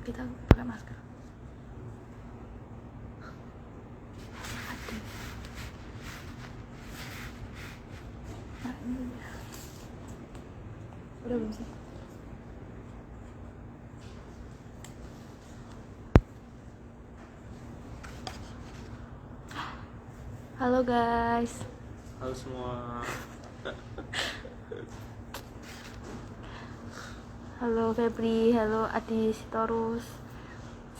Kita pakai masker. Nah, ini udah belum sih? Halo guys. Halo semua. Halo Febri, halo Adi Sitorus,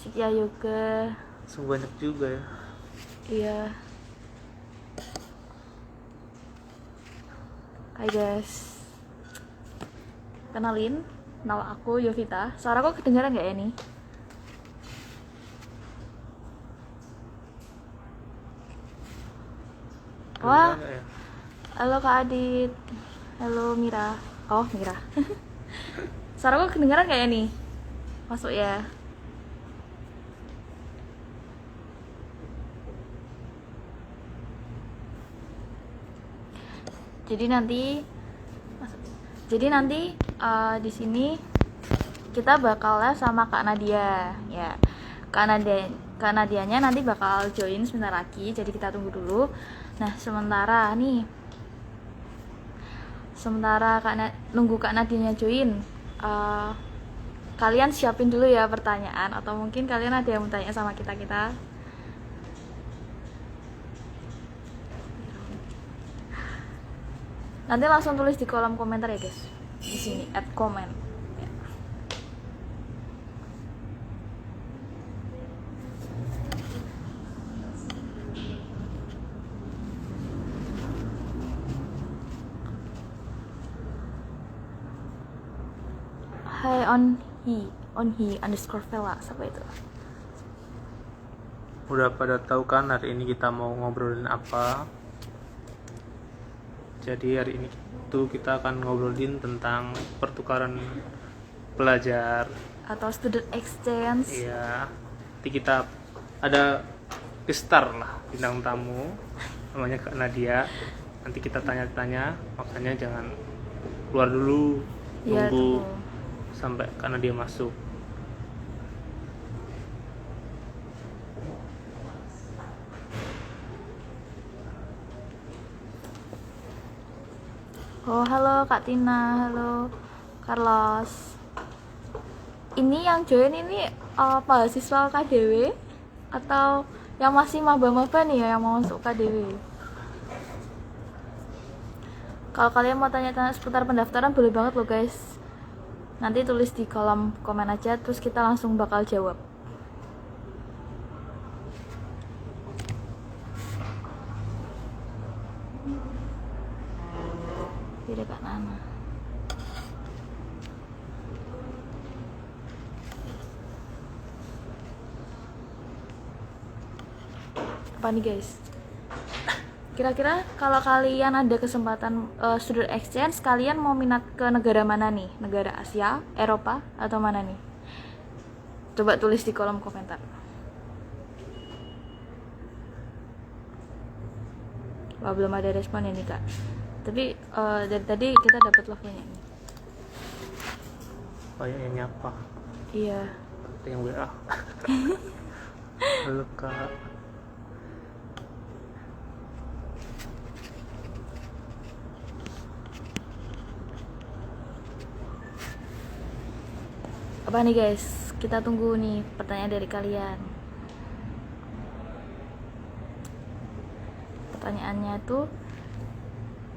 Sikia Yoga. Sungguh banyak juga ya. Iya. Hai guys. Kenalin, nama aku Yovita. Suara aku kedengaran gak ya nih? Wah. Kedengeran nggak ya? Halo Kak Adit. Halo Mira. Oh, Mira. Suara aku kedengaran gak ya nih? Masuk ya. Jadi nanti di sini kita bakal live sama Kak Nadia ya. Kak Nadianya nanti bakal join sebentar lagi, jadi kita tunggu dulu. Nah, sementara nunggu Kak Nadianya join, kalian siapin dulu ya pertanyaan, atau mungkin kalian ada yang mau tanya sama kita. Nanti langsung tulis di kolom komentar ya guys, di sini @comment ya. Hai onhi_vela, siapa itu? Udah pada tahu kan hari ini kita mau ngobrolin apa? Jadi hari ini kita akan ngobrolin tentang pertukaran pelajar. Atau student exchange. Iya. Nanti kita ada gestar lah, bintang tamu namanya Kak Nadia. Nanti kita tanya-tanya, makanya jangan keluar dulu. Iya, Tunggu tunggu. sampai Kak Nadia masuk. Oh, halo Kak Tina, halo Carlos. Ini yang join ini mahasiswa KDW atau yang masih maba-maba nih ya, yang mau masuk KDW? Kalau kalian mau tanya-tanya seputar pendaftaran boleh banget loh guys. Nanti tulis di kolom komen aja, terus kita langsung bakal jawab. Tidak Kak Nana. Apa nih guys? Kira-kira kalau kalian ada kesempatan student exchange, kalian mau minat ke negara mana nih? Negara Asia, Eropa, atau mana nih? Coba tulis di kolom komentar. Wah, belum ada respon ini Kak. Tapi dari tadi kita dapat logonya nih. Oh ya, yang nyapa. Iya. Ada yang WA. Halo Kak. Apa nih guys? Kita tunggu nih pertanyaan dari kalian. Pertanyaannya tuh,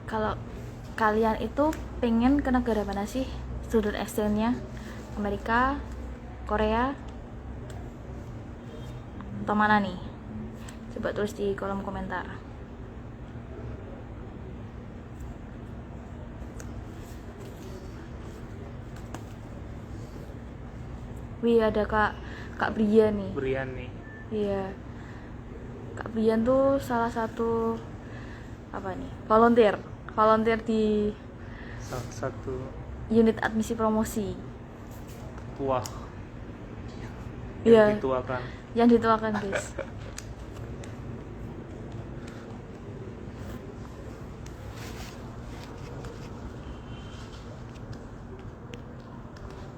kalau kalian itu pengen ke negara mana sih student exchange-nya? Amerika, Korea, atau mana nih? Coba tulis di kolom komentar. Wih, ada Kak Brian nih. Brian nih. Iya. Kak Brian tuh salah satu apa nih? Volunteer di Salah satu unit admisi promosi. tua Iya. yang dituakan. Yang dituakan guys.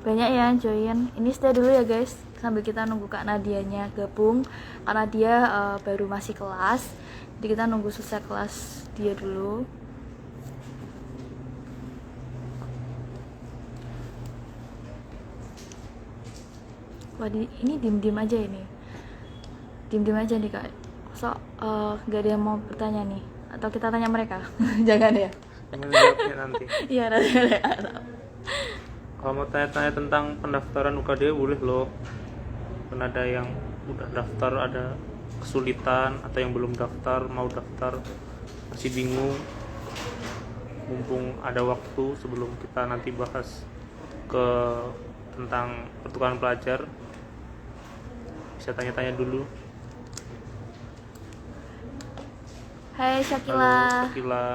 Banyak ya yang join. Ini stay dulu ya guys. sambil kita nunggu Kak Nadianya gabung, karena dia baru masih kelas, jadi kita nunggu selesai kelas dia dulu. Wah, ini diem-diem aja ini. Diem-diem aja nih Kak. So, gak ada yang mau bertanya nih? Atau kita tanya mereka? Jangan ya? Gimana jawabnya nanti? Iya, nanti. Kalau mau tanya-tanya tentang pendaftaran UKD boleh loh. Kan ada yang udah daftar, ada kesulitan, atau yang belum daftar, mau daftar, masih bingung. Mumpung ada waktu sebelum kita nanti bahas ke tentang pertukaran pelajar, bisa tanya-tanya dulu. Hai Syakila. Halo Syakila.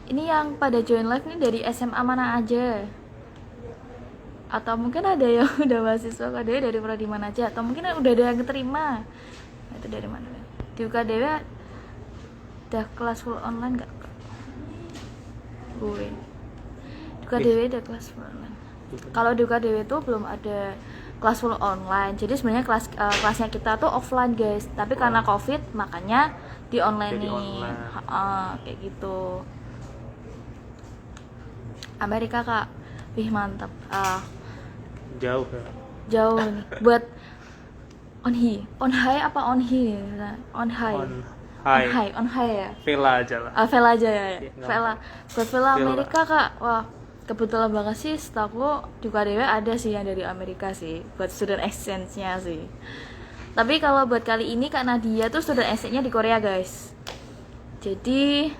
Ini yang pada join live ini dari SMA mana aja? Atau mungkin ada yang udah mahasiswa UKDW dari prodi mana aja? Atau mungkin udah ada yang keterima? Nah, itu dari mana? Di UKDW udah kelas full online gak? Gue di UKDW udah kelas full online. Kalau di UKDW itu belum ada kelas full online. Jadi sebenarnya kelasnya kita tuh offline guys. Tapi karena COVID makanya di online Jadi nih. online. Kayak gitu. Amerika Kak, wih mantap. Jauh ya. Jauh nih. Buat on high apa on high? On high. On high ya. Vela aja lah. Vela aja ya. Iya, nggak Vela. Buat Vela Amerika Kak. Wah, kebetulan banget sih setahu di KDW ada sih yang dari Amerika sih buat student exchange-nya sih. Tapi kalau buat kali ini Kak Nadia tuh student exchange-nya di Korea guys. Jadi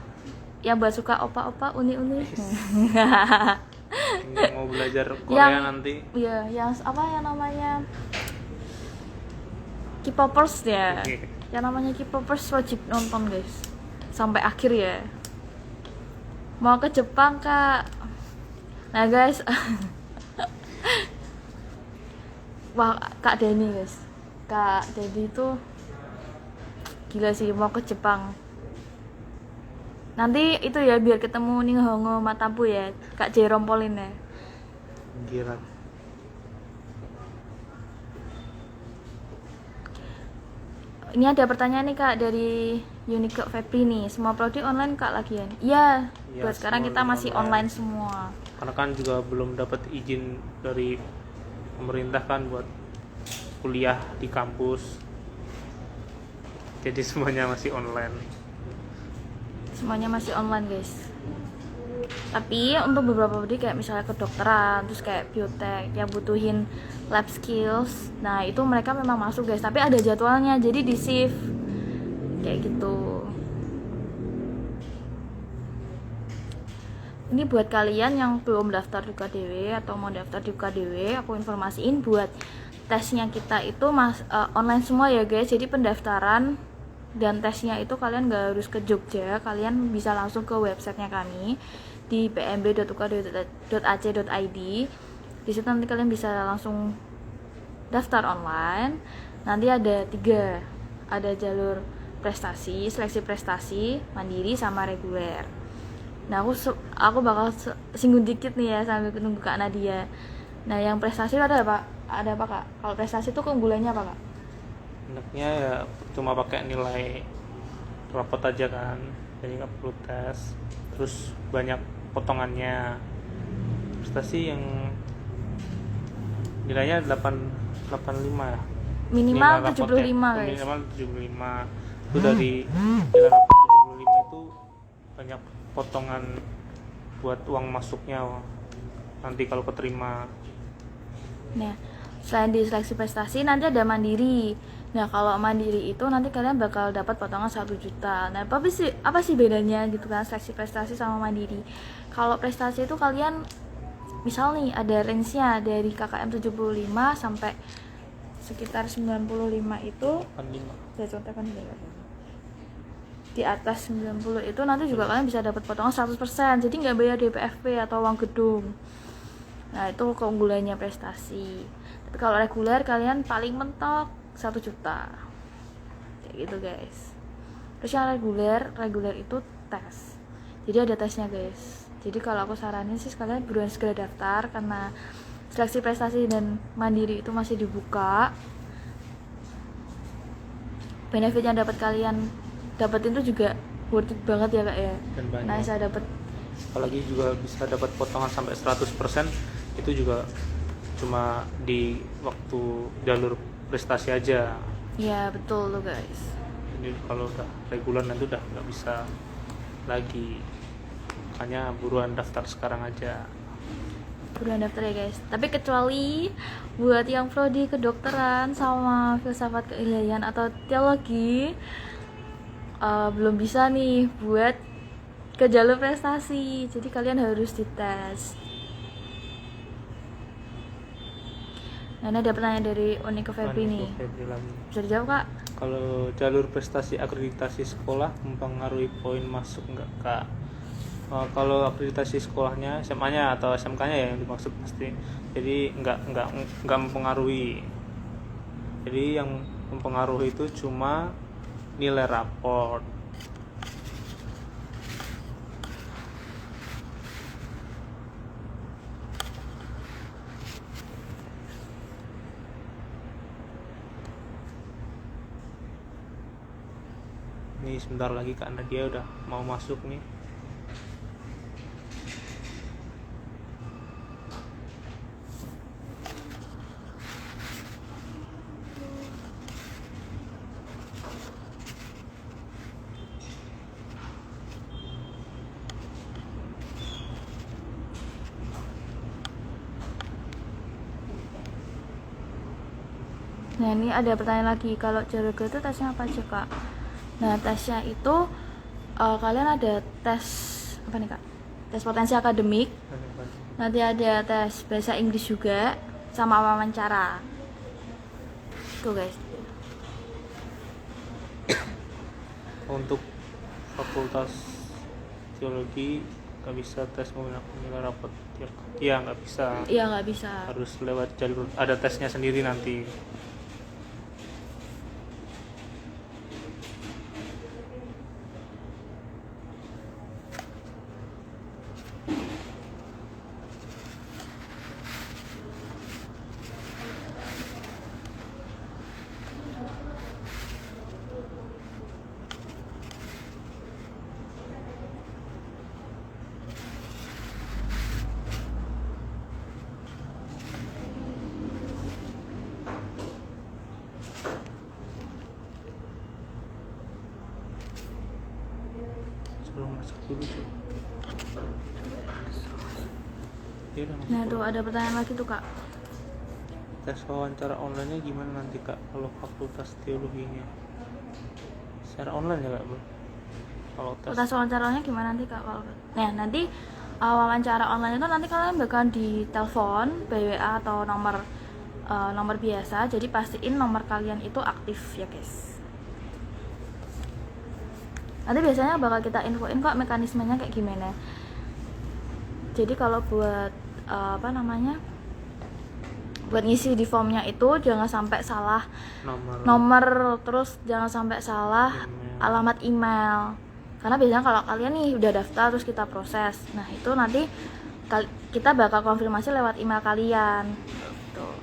yang buat suka opa-opa uni-uni. Yang mau belajar Korea nanti. Iya, yang apa yang namanya K-popers ya. Yang namanya K-popers wajib nonton guys sampai akhir ya. Mau ke Jepang Kak. Nah guys, wah Kak Dani guys, Kak Dani itu gila sih mau ke Jepang. Nanti itu ya biar ketemu nih Hongo Matapu ya, Kak Jerome Pauline ya. Gila. Ini ada pertanyaan nih Kak dari Unique Febri nih, semua prodi online Kak lagian? Iya, Ya, buat sekarang kita semua masih online. online semua. Karena kan juga belum dapat izin dari pemerintah kan buat kuliah di kampus. Jadi semuanya masih online. Semuanya masih online guys. Tapi untuk beberapa prodi kayak misalnya kedokteran, terus kayak biotek yang butuhin lab skills, nah itu mereka memang masuk guys, tapi ada jadwalnya, jadi di shift kayak gitu. Ini buat kalian yang belum daftar di UKDW atau mau daftar di UKDW, aku informasiin buat tesnya kita itu online semua ya guys. Jadi pendaftaran dan tesnya itu kalian gak harus ke Jogja, kalian bisa langsung ke websitenya kami di pmb.ukdw.ac.id. Di situ nanti kalian bisa langsung daftar online. Nanti ada 3, ada jalur prestasi, seleksi prestasi, mandiri sama reguler. Nah aku bakal singgung dikit nih ya sambil nunggu Kak Nadia. Nah yang prestasi ada apa? Ada apa Kak? Kalau prestasi itu keunggulannya apa Kak? Enaknya ya cuma pakai nilai rapot aja kan, jadi nggak perlu tes. Terus banyak potongannya. Prestasi yang nilainya 85 ya. Minimal Nilai 75 rapotnya. guys. Minimal 75. Itu dari nilai rapot 75 itu banyak potongan buat uang masuknya nanti kalau keterima. Nah, selain di seleksi prestasi nanti ada mandiri. Nah, kalau mandiri itu nanti kalian bakal dapat potongan 1 juta. Nah, apa sih bedanya gitu kan seleksi prestasi sama mandiri? Kalau prestasi itu kalian misal nih ada range-nya dari KKM 75 sampai sekitar 95 itu 85. saya contohkan ini. Di atas 90 itu nanti juga kalian bisa dapat potongan 100%. Jadi nggak bayar DPFP atau uang gedung. Nah, itu keunggulannya prestasi. Tapi kalau reguler kalian paling mentok 1 juta. Kayak gitu, guys. Terus yang reguler itu tes. Jadi ada tesnya, guys. Jadi kalau aku saranin sih sekalian buruan segera daftar karena seleksi prestasi dan mandiri itu masih dibuka. Benefit yang dapat kalian dapetin itu juga worth it banget ya kak ya. Dan banyak. Nah saya dapat Apalagi juga bisa dapat potongan sampai 100%, itu juga cuma di waktu jalur prestasi aja. ya betul tuh guys. Jadi kalau udah reguler nanti udah nggak bisa lagi, makanya buruan daftar sekarang aja. Udah daftar ya guys. Tapi kecuali buat yang prodi kedokteran sama filsafat keilmuan atau teologi belum bisa nih buat ke jalur prestasi. Jadi kalian harus dites. Nah, ini ada pertanyaan dari Unika Febri nih. Febri lagi. Bisa dijawab kak? Kalau jalur prestasi akreditasi sekolah mempengaruhi poin masuk nggak kak? Kalau akreditasi sekolahnya, SMA-nya atau SMK-nya ya yang dimaksud pasti. Jadi nggak mempengaruhi. Jadi yang mempengaruhi itu cuma nilai raport. Ini sebentar lagi Kak Nadia udah mau masuk nih. Nah ini ada pertanyaan lagi, kalau jalur itu tesnya apa aja kak? Nah tesnya itu kalian ada tes apa nih kak? Tes potensi akademik, nanti ada tes bahasa Inggris juga, sama wawancara. Tuh guys. Untuk fakultas teologi nggak bisa tes menggunakan nilai raport. Iya nggak bisa. Iya nggak bisa. Harus lewat jalur, ada tesnya sendiri nanti. Sebelum masuk dulu cuy. Dia udah masuk. Nah tuh ada pertanyaan lagi tuh kak. Tes wawancara online-nya gimana nanti Kak kalau fakultas teologinya? Secara online ya Kak, Bro? Kalau Tes wawancaranya gimana nanti kak kalau? Nah nanti wawancara online itu nanti kalian bakalan ditelepon by WA atau nomor biasa. Jadi pastiin nomor kalian itu aktif ya guys. Nanti biasanya bakal kita infoin kok mekanismenya kayak gimana. Jadi kalau buat buat ngisi di formnya itu jangan sampai salah nomor, terus jangan sampai salah alamat email. Karena biasanya kalau kalian nih udah daftar terus kita proses, nah itu nanti kita bakal konfirmasi lewat email kalian. Tuh.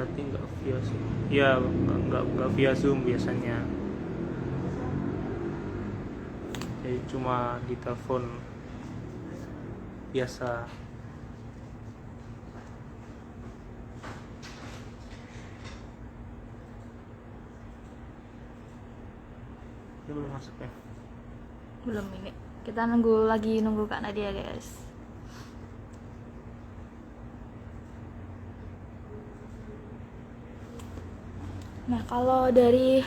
berarti nggak via Zoom. Ya nggak via Zoom biasanya. Jadi cuma di telepon biasa. Ini belum masuk ya? Belum ini. Kita nunggu Kak Nadia guys. Nah kalau dari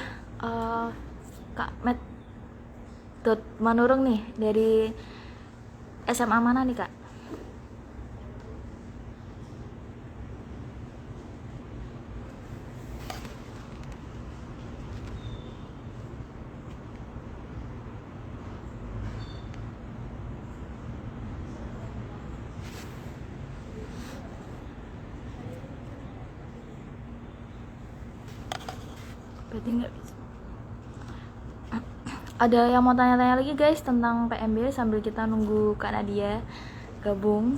Kak Met Manurung nih, dari SMA mana nih Kak? Berarti nggak bisa. Ada yang mau tanya-tanya lagi guys tentang PMB sambil kita nunggu Kak Nadia gabung.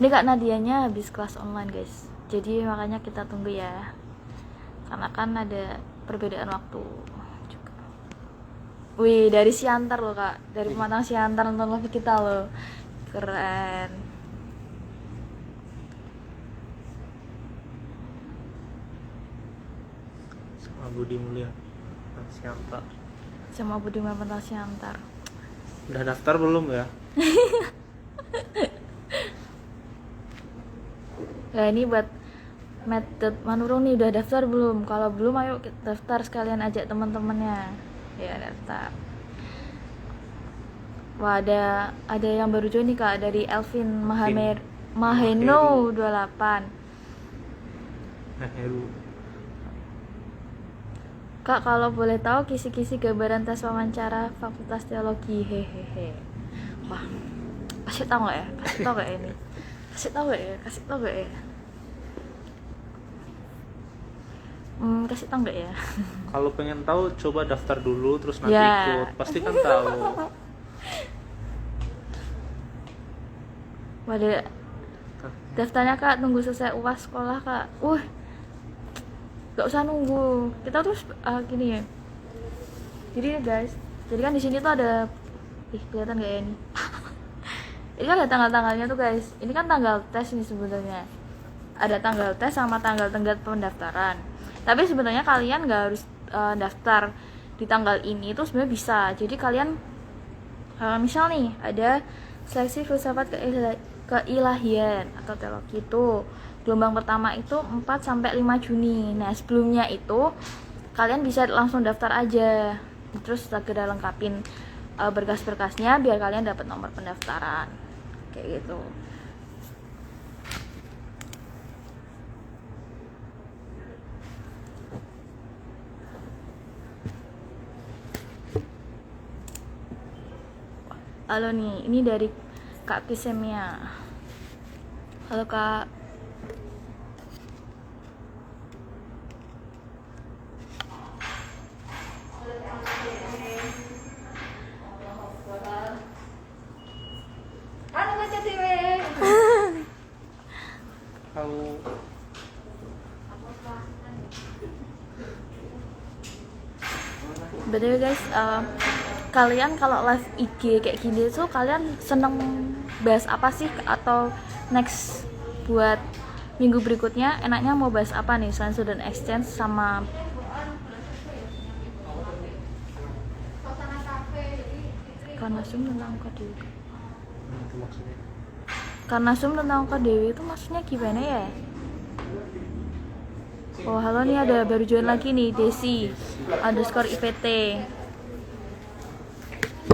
Ini Kak Nadianya habis kelas online guys, jadi makanya kita tunggu ya, karena kan ada perbedaan waktu juga. Wih, dari Siantar loh Kak, dari Pematang Siantar nonton live kita loh, keren. Sama Budi Mulia Siantar. Sama Budiman Pematang Siantar. Udah daftar belum ya? Ya ini buat Method Manurung nih, udah daftar belum? Kalau belum ayo kita daftar sekalian, ajak teman-temannya ya daftar. Wah, ada yang baru join nih Kak, dari Elvin Maheno 28. Nah, Heru. Kak, kalau boleh tahu kisi-kisi gambaran tes wawancara Fakultas Teologi, hehehe. Wah, kasih tahu nggak ya? Kasih tahu nggak ini? Kasih tahu nggak ya? Kasih tahu nggak ya? Kasih tahu nggak ya? Kalau pengen tahu coba daftar dulu terus nanti Ya. ikut, pasti kan tahu. Waduh, daftarnya Kak, tunggu selesai UAS sekolah Kak. Gak usah nunggu, kita terus gini ya. Jadi nih guys, jadi kan di sini tuh ada, kelihatan gak ya ini? Ini kan ada tanggal-tanggalnya tuh guys. Ini kan tanggal tes nih sebenarnya. Ada tanggal tes sama tanggal tenggat pendaftaran. Tapi sebenarnya kalian nggak harus daftar di tanggal ini, itu sebenarnya bisa. Jadi kalian misal nih ada seleksi filsafat keilahian atau teologi, itu gelombang pertama itu 4 sampai 5 Juni. Nah, sebelumnya itu kalian bisa langsung daftar aja. Terus segera lengkapin berkas-berkasnya biar kalian dapat nomor pendaftaran. Kayak gitu. Halo nih, ini dari Kak Pisemia. Halo Kak. Kalau BTW guys, kalian kalau live IG kayak gini tuh kalian seneng bahas apa sih? Atau next buat minggu berikutnya enaknya mau bahas apa nih selain student exchange sama karena Zoom tentang KDW? itu maksudnya. Karena Zoom tentang KDW itu maksudnya gimana ya? Oh halo nih, ada baru join lagi nih, Desi underscore IPT.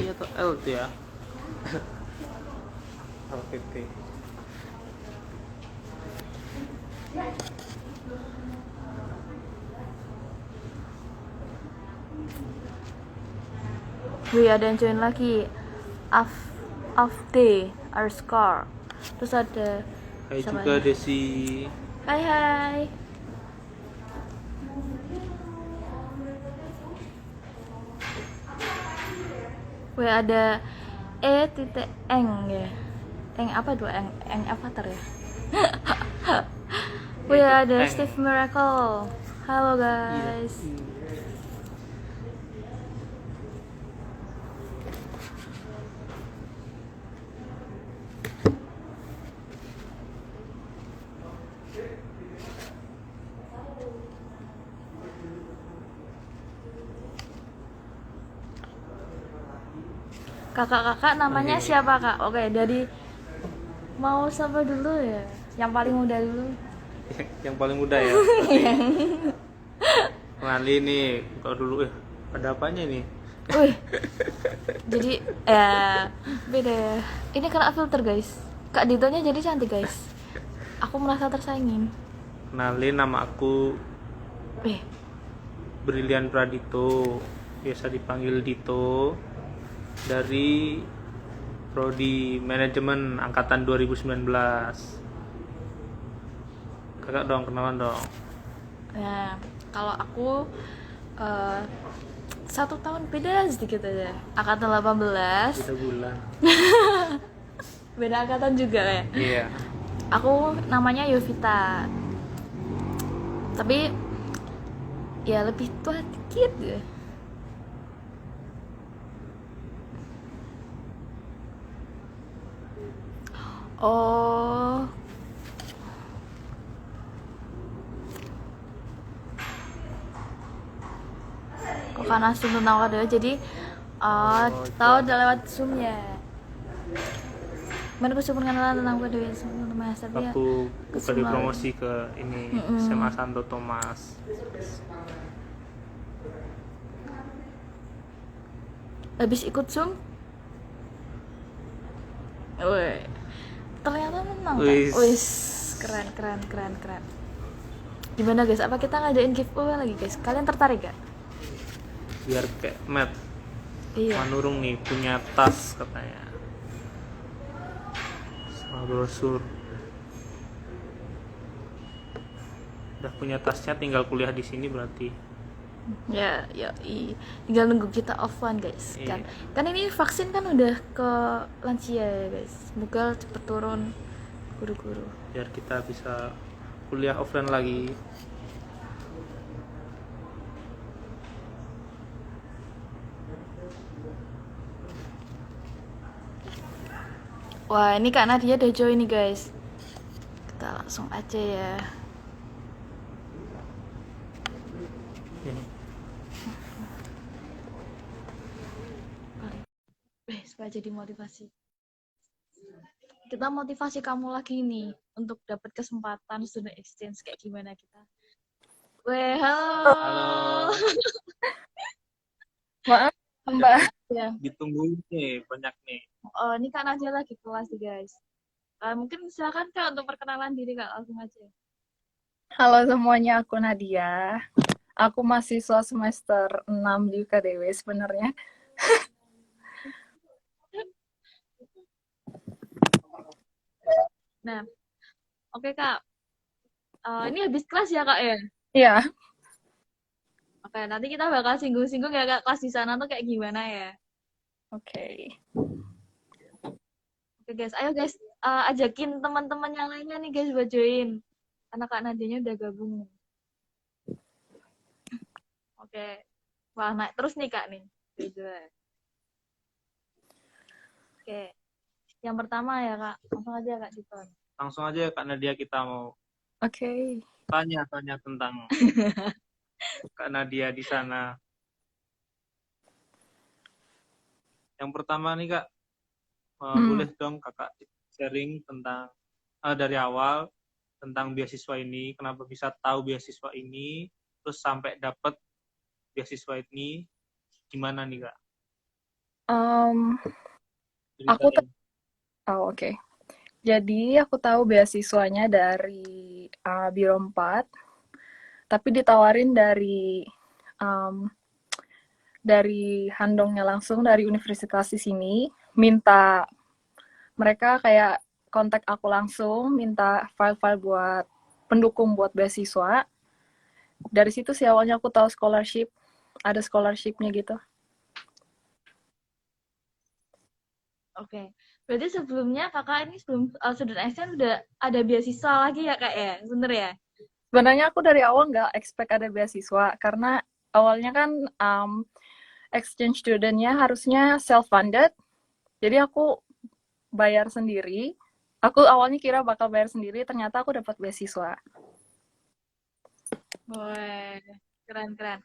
Iya atau L tuh ya. LPT. Wih, ada yang join lagi, Afte underscore. Terus ada Hai siapa juga ya? Desi. Hai. Wih, ada eng ya. Eng apa tuh? Eng avatar ya. Wih, ada Eng. Steve Miracle. Halo guys. Kakak-kakak namanya Oke. siapa Kak? Oke, dari mau siapa dulu ya? Yang paling muda dulu. Yang paling muda ya. Kenali nih, kalau dulu ada apanya nih? Wih. Jadi beda ya. Ini kena filter guys. Kak Ditonya jadi cantik guys. Aku merasa tersaingin. Kenalin, nama aku Wih, Brilian Pradito, biasa dipanggil Dito, dari Prodi Manajemen angkatan 2019. Kakak dong, kenalan dong. nah Kalau aku eh, 1 tahun beda sedikit aja. Angkatan 18, beda bulan. beda angkatan juga ya. Iya. Aku namanya Yovita. Tapi ya lebih tua dikit ya. Oh, kok karena Zoom tentang KDW jadi Oh, tahu itu. udah lewat Zoom ya. Mana aku cuma kenalan tentang KDW Zoom Mas, tapi ya Waktu ke buka Zoom di lalu. promosi ke ini Mm-mm. SMA Santo Thomas. Habis ikut Zoom, woi, ternyata menang kan? Wis, Wis, keren keren keren keren. Gimana guys? Apa kita ngadain giveaway lagi guys? Kalian tertarik gak? biar kayak Matt Iya. Manurung nih punya tas katanya. Sama brosur. Udah punya tasnya tinggal kuliah di sini berarti. Ya, ya, tinggal nunggu kita offline guys. Iya. Kan ini vaksin kan udah ke lansia ya guys. Semoga cepet turun guru-guru. Biar kita bisa kuliah offline lagi. Wah, ini Kak Nadia udah join nih guys. Kita langsung aja ya. Ini. Supaya jadi motivasi. Kita motivasi kamu lagi nih untuk dapat kesempatan student exchange kayak gimana kita. Weh, halo. Halo. Maaf, Mbak. Ya. Ditungguin nih banyak nih. Oh, ini Kak Nadia lagi kelas nih guys. Mungkin silakan Kak untuk perkenalan diri Kak, langsung aja. Halo semuanya, aku Nadia. Aku mahasiswa semester 6 di UKDW sebenarnya. Nah, oke Kak. Ini habis kelas ya Kak ya? Iya, Oke, nanti kita bakal singgung-singgung ya Kak, kelas di sana tuh kayak gimana ya. oke. Oke guys, ayo guys, ajakin teman-teman yang lainnya nih guys buat join. Karena Kak Nadianya udah gabung. Oke. Wah, naik terus nih Kak nih. Oke. Yang pertama ya Kak, langsung aja Kak Diton. Langsung aja Kak Nadia kita mau Oke. tanya tentang Kak Nadia di sana. Yang pertama nih Kak, boleh dong Kakak sharing tentang dari awal tentang beasiswa ini, kenapa bisa tahu beasiswa ini, terus sampai dapat beasiswa ini, gimana nih Kak? Um, aku Ceritain. oke. Jadi aku tahu beasiswanya dari Biro 4, tapi ditawarin dari handongnya langsung dari universitas di sini, minta mereka kayak kontak aku langsung, minta file-file buat pendukung buat beasiswa. Dari situ sih awalnya aku tahu scholarship, ada scholarshipnya gitu. Oke. Berarti sebelumnya Kakak ini sebelum student exchange udah ada beasiswa lagi ya Kak ya? Bener ya? Sebenarnya aku dari awal nggak expect ada beasiswa, karena awalnya kan exchange student-nya harusnya self-funded, jadi aku bayar sendiri. Aku awalnya kira bakal bayar sendiri, ternyata aku dapat beasiswa. Wah, keren-keren.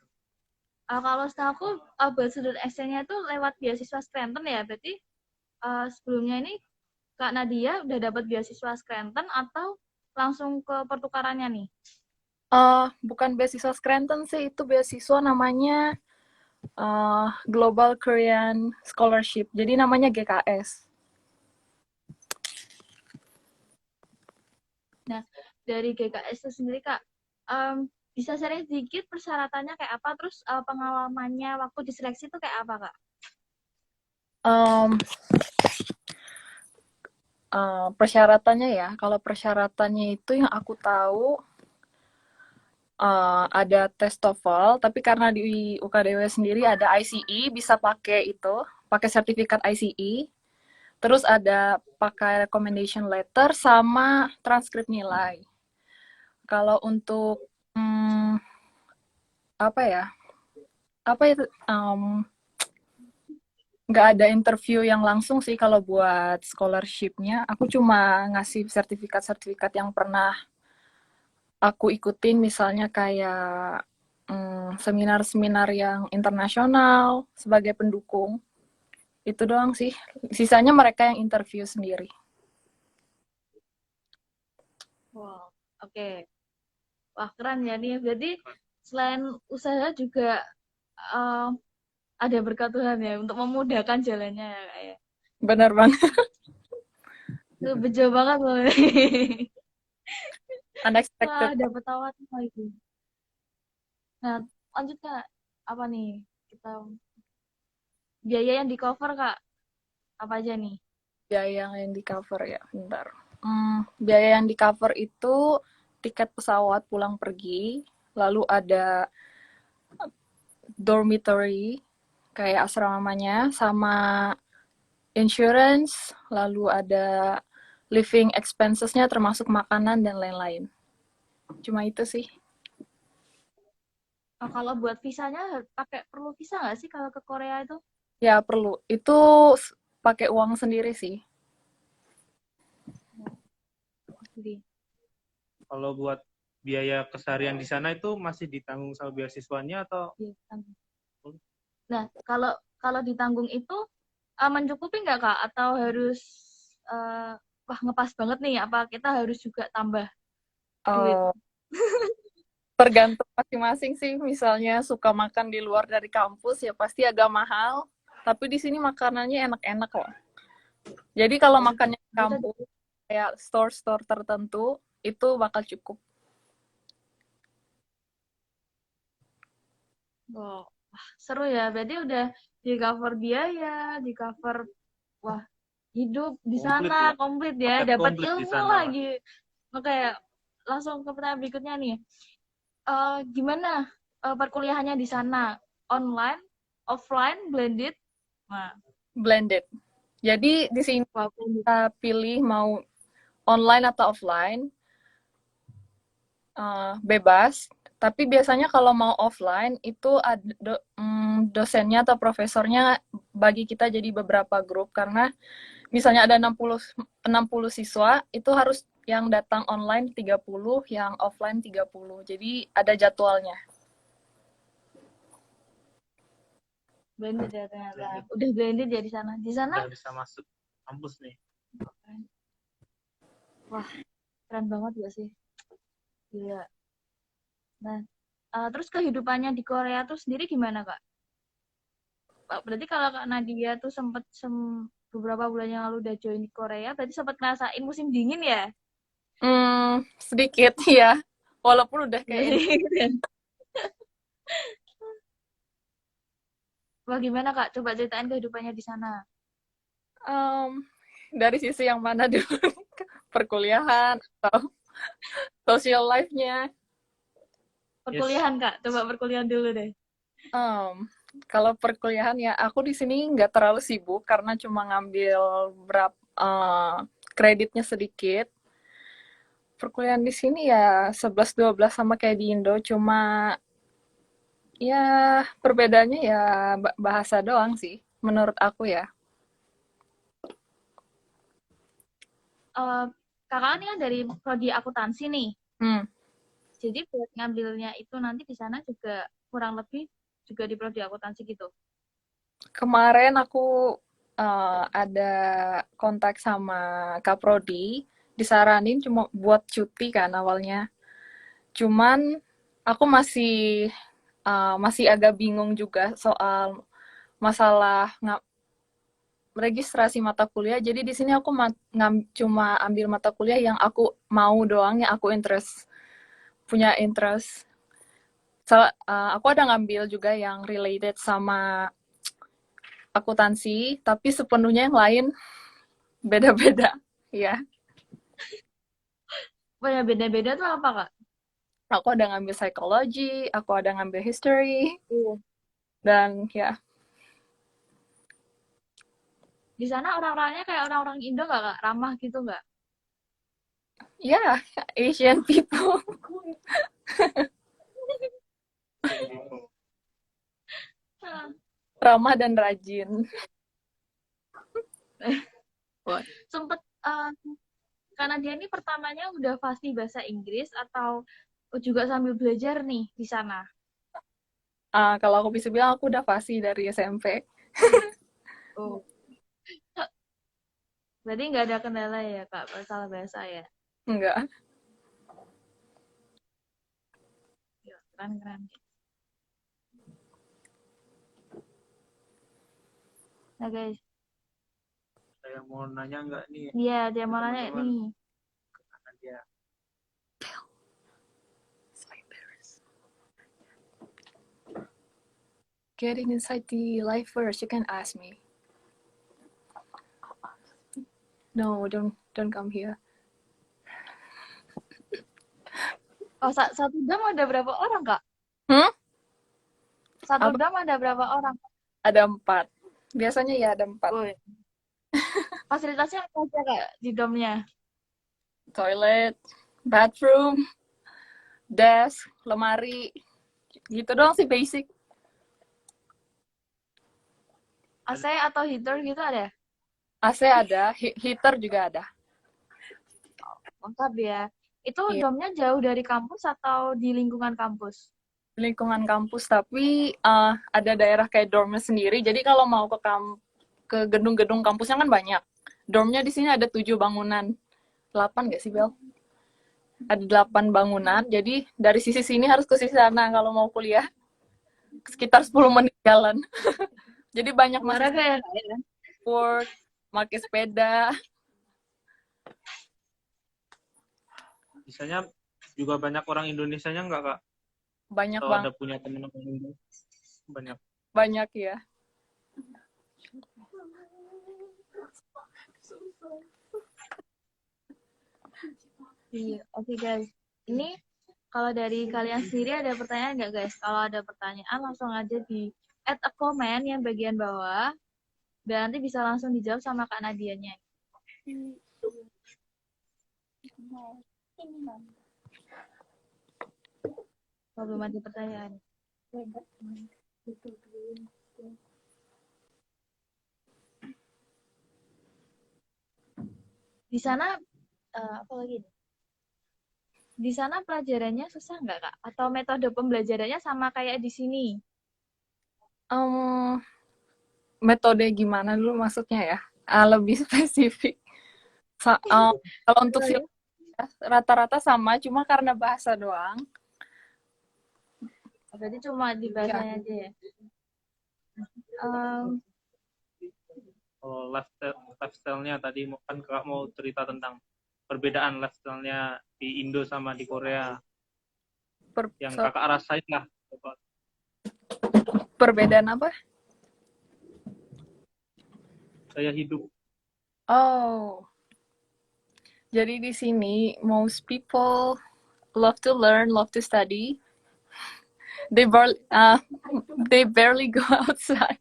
Kalau setahu aku, buat student exchange-nya tuh lewat beasiswa Scranton ya? Berarti sebelumnya ini Kak Nadia udah dapat beasiswa Scranton atau langsung ke pertukarannya nih? Bukan beasiswa Scranton sih, itu beasiswa namanya Global Korean Scholarship, jadi namanya GKS. Nah, dari GKS itu sendiri Kak, bisa sharing sedikit persyaratannya kayak apa, terus pengalamannya waktu diseleksi itu kayak apa Kak? Persyaratannya ya, kalau persyaratannya itu yang aku tahu, ada tes TOEFL, tapi karena di UKDW sendiri ada ICE, bisa pakai itu, pakai sertifikat ICE. Terus ada pakai recommendation letter sama transkrip nilai. Kalau untuk apa ya? Apa itu? Nggak ada interview yang langsung sih kalau buat scholarship-nya. Aku cuma ngasih sertifikat-sertifikat yang pernah aku ikutin, misalnya kayak seminar-seminar yang internasional sebagai pendukung. Itu doang sih. Sisanya mereka yang interview sendiri. Wow, oke. Wah, keren ya nih. Jadi selain usaha juga eh, ada berkat Tuhan ya untuk memudahkan jalannya ya, Kak, ya. Bener banget. Itu bejo banget loh. Wah, Unexpected. dapet tawa tuh itu. Nah, lanjut Kak. Apa nih? Kita biaya yang di cover Kak. Apa aja nih? Biaya yang di cover ya, bentar. Biaya yang di cover itu tiket pesawat pulang pergi, lalu ada dormitory, kayak asramanya, sama insurance, lalu ada living expenses-nya termasuk makanan dan lain-lain. Cuma itu sih. Oh, kalau buat visanya pakai perlu visa nggak sih kalau ke Korea itu? Ya perlu. Itu pakai uang sendiri sih. Jadi, Kalau buat biaya keseharian di sana itu masih ditanggung sama beasiswanya atau? iya, tanggung. Nah, kalau kalau ditanggung itu mencukupi nggak Kak? Atau harus eh, wah ngepas banget nih? Apa kita harus juga tambah duit? Uh, Tergantung masing-masing sih. Misalnya suka makan di luar dari kampus ya pasti agak mahal. Tapi di sini makanannya enak-enak kok. Jadi kalau makannya di Kita kampus kayak store-store tertentu itu bakal cukup. oh, wah, seru ya. Berarti udah di cover biaya, di cover wah hidup di Komplit sana ya. komplit ya, Paket dapat komplit di ilmu sana lah. lagi. Oke, langsung ke pertanyaan berikutnya nih. Gimana perkuliahannya di sana? Online, offline, blended? Nah, Blended. Jadi di sini wah, blended. kita pilih mau online atau offline, bebas. Tapi biasanya kalau mau offline itu ada dosennya atau profesornya bagi kita jadi beberapa grup karena misalnya ada 60 siswa, itu harus yang datang online 30, yang offline 30. Jadi ada jadwalnya. Blended ya ternyata. Blended. Udah blended ya di sana. Di sana, Udah bisa masuk kampus nih. wah, keren banget gak sih? Gila. Nah, terus kehidupannya di Korea tuh sendiri gimana, Kak? Berarti kalau Kak Nadia tuh sempet beberapa bulan yang lalu udah join di Korea, berarti sempat ngerasain musim dingin ya? Sedikit ya. Walaupun udah Iya kayak sih. Wah, gimana Kak? Coba ceritain kehidupannya di sana. dari sisi yang mana dulu? Perkuliahan atau social life-nya? Perkuliahan, Kak. Coba perkuliahan dulu deh. Kalau perkuliahan ya aku di sini nggak terlalu sibuk karena cuma ngambil berapa kreditnya sedikit. Perkuliahan di sini ya 11-12 sama kayak di Indo, cuma ya perbedaannya ya bahasa doang sih menurut aku ya. Kakak ini kan dari prodi akuntansi nih. Hmm. Jadi buat ngambilnya itu nanti di sana juga kurang lebih juga di prodi akuntansi gitu. Kemarin aku ada kontak sama Kaprodi, disaranin cuma buat cuti kan awalnya. Cuman aku masih agak bingung juga soal masalah registrasi mata kuliah. Jadi di sini aku cuma ambil mata kuliah yang aku mau doang, yang aku punya interest. Aku ada ngambil juga yang related sama akuntansi, tapi sepenuhnya yang lain beda-beda. Ya, Wah, yang beda-beda tuh apa, Kak? Aku ada ngambil psikologi, aku ada ngambil history, Iya. dan ya, Di sana orang-orangnya kayak orang-orang Indo nggak Kak? Ramah gitu nggak? ya Asian people Ah. ramah dan rajin. Sempet karena dia ini pertamanya udah fasih bahasa Inggris atau juga sambil belajar nih di sana? Kalau aku bisa bilang aku udah fasih dari SMP. Oh, berarti nggak ada kendala ya Kak masalah bahasa ya? Enggak. Ya, keren. Nah guys, Ada yang mau nanya nggak nih dia mau nanya teman-teman? nih. Karena dia Getting inside the life first, you can ask me. No, don't come here. Oh, satu dam ada berapa orang Kak? Hmm? Satu Apa? dam ada berapa orang? Ada 4. Biasanya ya ada 4. Woi, fasilitasnya apa aja Kak di domnya? Toilet, bathroom, desk, lemari. Gitu doang sih basic. AC atau heater gitu ada? AC ada, heater juga ada. Lengkap ya. Itu Iya, domnya jauh dari kampus atau di lingkungan kampus? lingkungan kampus, tapi ada daerah kayak dormnya sendiri. Jadi kalau mau ke gedung-gedung kampusnya kan banyak. Dormnya di sini ada 7 bangunan. 8 nggak sih, Bel? Ada 8 bangunan. Jadi dari sisi sini harus ke sisi sana kalau mau kuliah. Sekitar 10 menit jalan. Jadi banyak mahasiswa Olahraga ya Kak ya? work, pakai sepeda. misalnya juga banyak orang Indonesianya nggak kak? Banyak Atau banget, ada punya teman orang Indo? Banyak. banyak ya. Iya, oke guys. Ini kalau dari kalian sendiri ada pertanyaan nggak guys? Kalau ada pertanyaan langsung aja di add a comment yang bagian bawah dan nanti bisa langsung dijawab sama Kak Nadianya. Kalau belum ada pertanyaan. Di sana apa lagi nih? Di sana pelajarannya susah nggak Kak? Atau metode pembelajarannya sama kayak di sini? Metode gimana dulu maksudnya ya? Lebih spesifik. Kalau untuk film rata-rata sama, cuma karena bahasa doang. Berarti cuma di bahasanya aja ya? Um, Kalau lifestyle-nya tadi kan kakak mau cerita tentang perbedaan lifestyle-nya di Indo sama di Korea yang kakak rasain lah. Perbedaan apa? Saya hidup. Oh, jadi di sini most people love to learn, love to study. They barely go outside.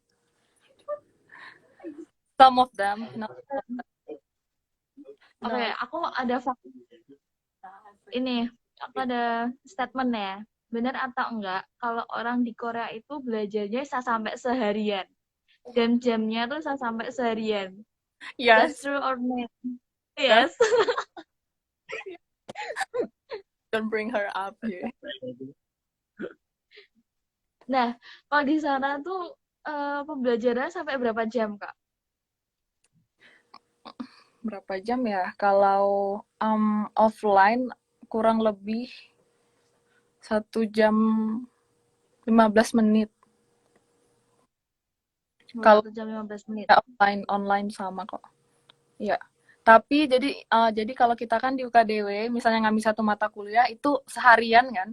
Some of them, not Oke, aku ada ini, aku ada statement ya. Benar atau enggak kalau orang di Korea itu belajarnya bisa sampai seharian dan jamnya tuh bisa sampai seharian. That's yes, true or not? that's Yes. don't bring her up here. Nah, kalau di sana tuh pembelajaran sampai berapa jam, Kak? Berapa jam ya? Kalau offline kurang lebih 1 jam 15 menit. Cuma Kalau 1 jam 15 menit. online sama kok. Iya. Tapi jadi kalau kita kan di UKDW misalnya ngambil satu mata kuliah itu seharian kan.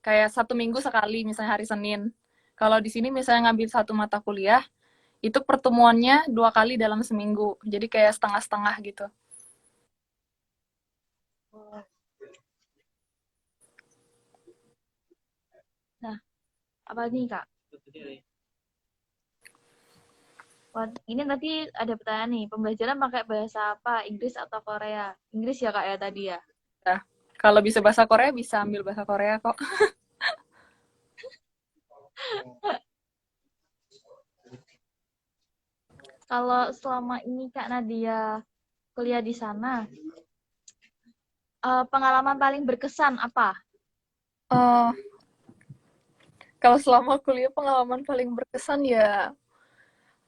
Kayak 1 minggu sekali misalnya hari Senin. Kalau di sini misalnya ngambil satu mata kuliah itu pertemuannya 2 kali dalam seminggu. Jadi kayak setengah-setengah gitu. Apa nih Kak? Wah, ini tadi ada pertanyaan nih, pembelajaran pakai bahasa apa? Inggris atau Korea? Inggris ya Kak ya tadi ya? Nah, kalau bisa bahasa Korea, bisa ambil bahasa Korea kok. Kalau selama ini Kak Nadia kuliah di sana, pengalaman paling berkesan apa? Eh, kalau selama kuliah pengalaman paling berkesan ya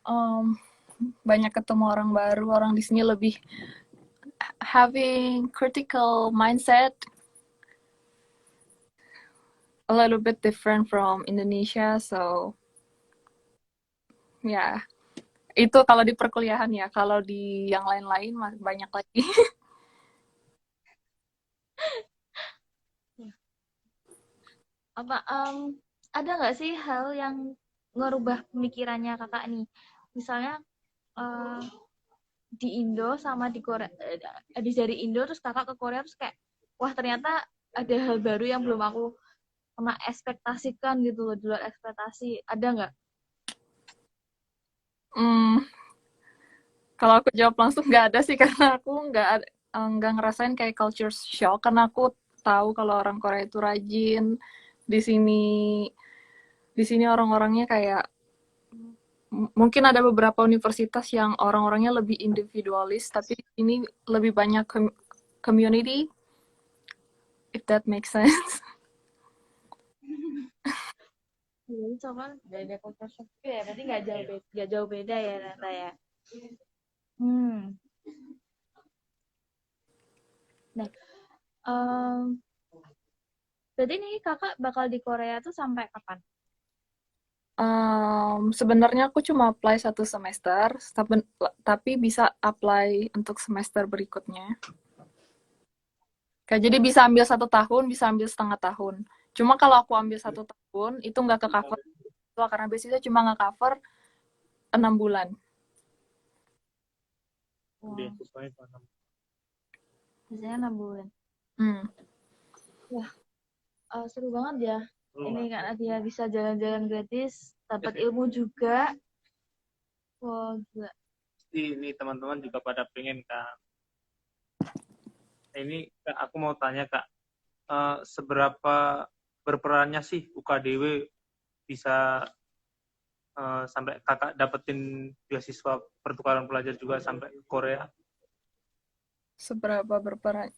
em, banyak ketemu orang baru, orang di sini lebih having critical mindset, a little bit different from Indonesia, so ya itu kalau di perkuliahan ya. Kalau di yang lain-lain banyak lagi. Apa ada nggak sih hal yang ngerubah pemikirannya kakak nih? Misalnya eh, di Indo sama di Korea, dari Indo terus kakak ke Korea terus kayak, wah ternyata ada hal baru yang belum aku pernah ekspektasikan gitu loh, di luar ekspektasi. Ada nggak? Hmm, kalau aku jawab langsung nggak ada sih karena aku nggak ngerasain kayak culture shock karena aku tahu kalau orang Korea itu rajin. Di sini di sini orang-orangnya kayak mungkin ada beberapa universitas yang orang-orangnya lebih individualis, tapi di sini lebih banyak community, if that makes sense. Jadi coba dari culture shock itu ya, berarti nggak jauh beda ya ternyata ya. Hmm. Nah, em, berarti nih kakak bakal di Korea tuh sampai kapan? Sebenarnya aku cuma apply 1 semester, tapi bisa apply untuk semester berikutnya. Kayak jadi bisa ambil 1 tahun, bisa ambil setengah tahun. Cuma kalau aku ambil 1 tahun, itu nggak ke cover karena beasiswa cuma nggak cover 6 bulan. Wah, biasanya 6 bulan. Hmm. Wah, seru banget ya. Ini Kak Nadia bisa jalan-jalan gratis, dapat ilmu juga. Wah, gila. Ini teman-teman juga pada pengen Kak. Ini Kak, aku mau tanya Kak, seberapa berperannya sih UKDW bisa sampai kakak dapetin beasiswa pertukaran pelajar juga sampai ke Korea? Seberapa berperan?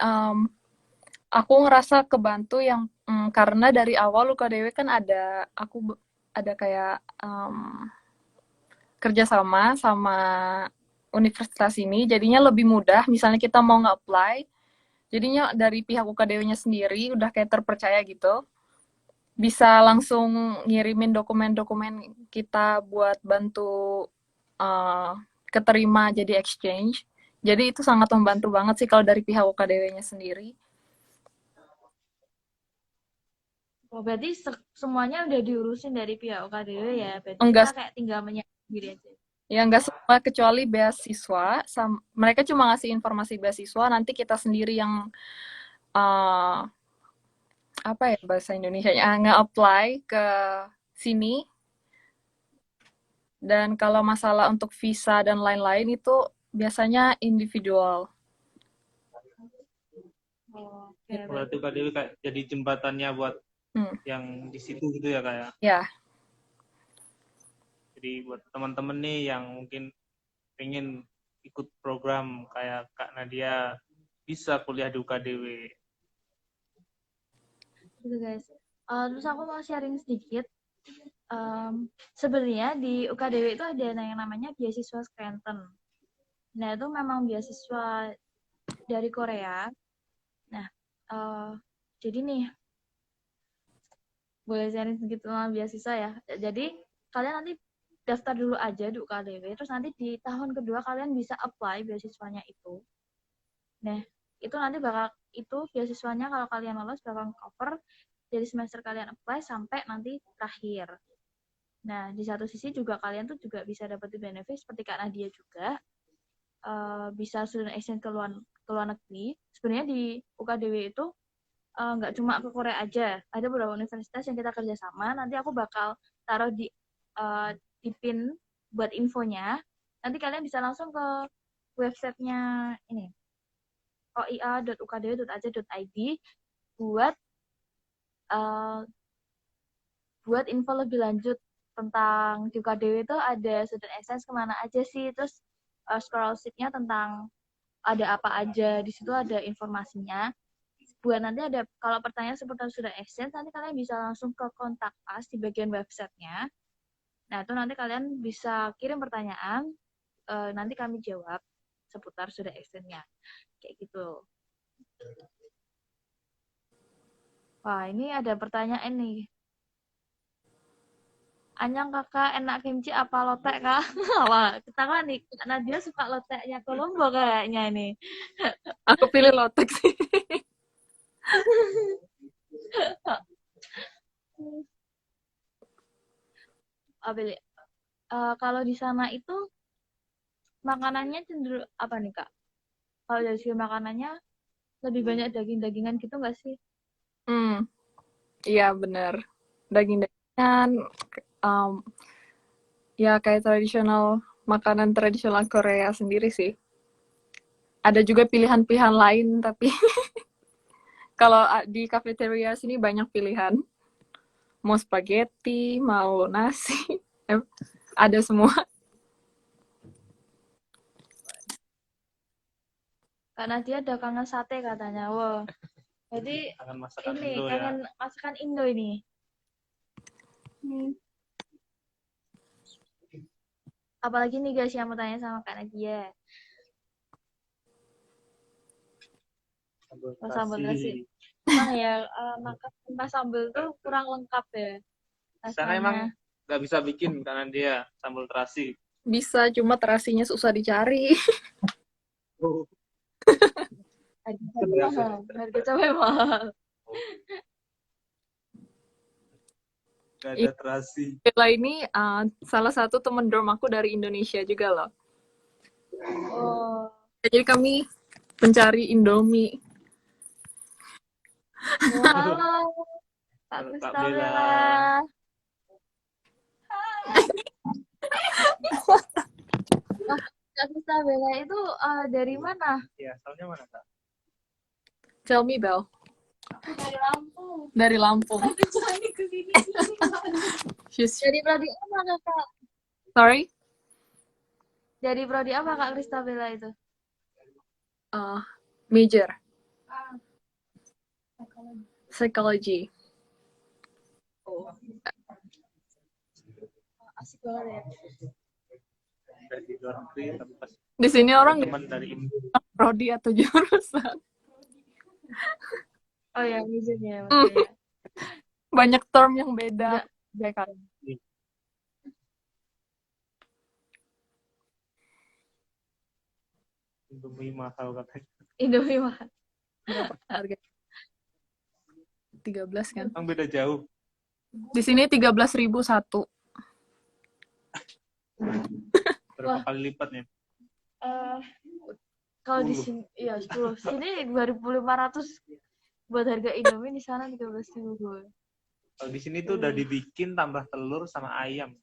Aku ngerasa kebantu yang karena dari awal UKDW kan ada kayak kerjasama sama universitas ini, jadinya lebih mudah. Misalnya kita mau nge-apply, jadinya dari pihak UKDW-nya sendiri udah kayak terpercaya gitu. Bisa langsung ngirimin dokumen-dokumen kita buat bantu uh, keterima jadi exchange. Jadi itu sangat membantu banget sih kalau dari pihak UKDW-nya sendiri. Oh, berarti semuanya udah diurusin dari pihak UKDW ya. Berarti kita Enggak, kayak tinggal menyiapkan diri aja. ya enggak semua kecuali beasiswa. Mereka cuma ngasih informasi beasiswa, nanti kita sendiri yang uh, apa ya bahasa Indonesia-nya nge-apply ke sini. Dan kalau masalah untuk visa dan lain-lain itu biasanya individual. Oh, oke, Gitu. Berarti UKDW kayak jadi jembatannya buat Hmm. yang di situ gitu ya Kak ya? Ya, Jadi buat teman-teman nih yang mungkin pengen ikut program kayak Kak Nadia bisa kuliah di UKDW. gitu guys. Terus aku mau sharing sedikit. Sebenarnya di UKDW itu ada yang namanya beasiswa Scranton. Nah itu memang beasiswa dari Korea. Nah, jadi nih boleh sharing sedikit tentang beasiswa ya. Jadi kalian nanti daftar dulu aja di UKDW, terus nanti di tahun kedua kalian bisa apply beasiswanya itu. Nah, itu nanti bakal itu beasiswanya kalau kalian lolos bakal cover dari semester kalian apply sampai nanti terakhir. Nah, di satu sisi juga kalian tuh juga bisa dapat benefit seperti Kak Nadia juga, bisa student exchange ke luar negeri. Sebenarnya di UKDW itu nggak cuma ke Korea aja, ada beberapa universitas yang kita kerjasama. Nanti aku bakal taruh di pin buat infonya. Nanti kalian bisa langsung ke websitenya ini oia.ukdw.ac.id buat uh, buat info lebih lanjut tentang di UKDW itu ada student exchange kemana aja sih, terus scroll sheet-nya tentang ada apa aja, di situ ada informasinya. Buat nanti ada kalau pertanyaan seputar student exchange, nanti kalian bisa langsung ke kontak us di bagian websitenya. Nah itu nanti kalian bisa kirim pertanyaan, nanti kami jawab seputar student exchange-nya, kayak gitu. Wah ini ada pertanyaan nih. Anyang kakak enak kimchi apa lotek kak? Wah, kita kan nih, Kak Nadia suka loteknya Kolombo kayaknya nih. Aku pilih lotek sih. Pilih. Kalau di sana itu makanannya cenderung apa nih kak? Kalau dari segi makanannya lebih banyak daging-dagingan gitu nggak sih? Iya bener. Daging-dagingan, ya kayak makanan tradisional Korea sendiri sih. Ada juga pilihan-pilihan lain, tapi kalau di cafeteria sini banyak pilihan. Mau spaghetti, mau nasi, ada semua. Kak Nadia ada kangen sate katanya. Wow. Jadi Kangen masakan ini Indo ya. kangen masakan Indo ini. Apalagi nih guys yang mau tanya sama Kak Nadia. Sambal nasi. Emang ya makan tanpa sambal tuh kurang lengkap ya Sana emang rasanya. nggak bisa bikin karena dia sambal terasi. Bisa, cuma terasinya susah dicari. Harga cabai mahal. Gak ada terasi. Setelah ini salah satu temen dorm aku dari Indonesia juga loh. Oh, Jadi kami pencari Indomie. wow. Kak Kristabella. Kak Kristabella itu dari mana? Ya, asalnya mana kak? Tell me, Bel. Dari Lampung. Dari Lampung. Dari prodi apa kakak? Sorry? Dari prodi apa Kak Kristabella itu? Major. Psychology. Oh. Asik banget ya. Dari luar negeri tapi pas Di sini orang teman dari Indo. prodi atau jurusan. Oh ya, majornya maksudnya. Banyak term yang beda. Kan. Indomie mahal katanya. Indomie mahal. Berapa harga? 13 kan? Emang beda jauh. Di sini 13.000 satu. Berapa kali lipatnya? Kalau di sini iya 10. Sini 2.500 buat harga Indomie, di sana 13.000. Kalau di sini tuh udah dibikin tambah telur sama ayam.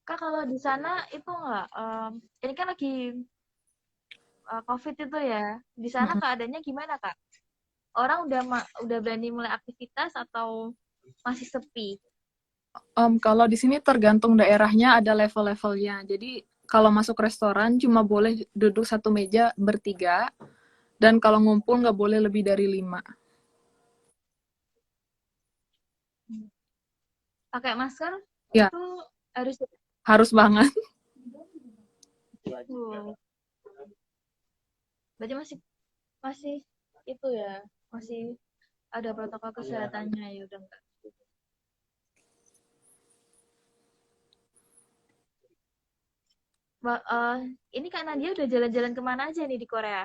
Kak kalau di sana itu enggak ini kan lagi COVID itu ya. Di sana keadaannya gimana, Kak? Orang udah berani mulai aktivitas atau masih sepi? Kalau di sini tergantung daerahnya, ada level-levelnya. Jadi kalau masuk restoran cuma boleh duduk satu meja bertiga, dan kalau ngumpul nggak boleh lebih dari 5. Pakai masker Ya. itu Harus banget. Berarti masih itu ya, masih ada protokol kesehatannya ya udah enggak. Ini Kak Nadia udah jalan-jalan kemana aja nih di Korea?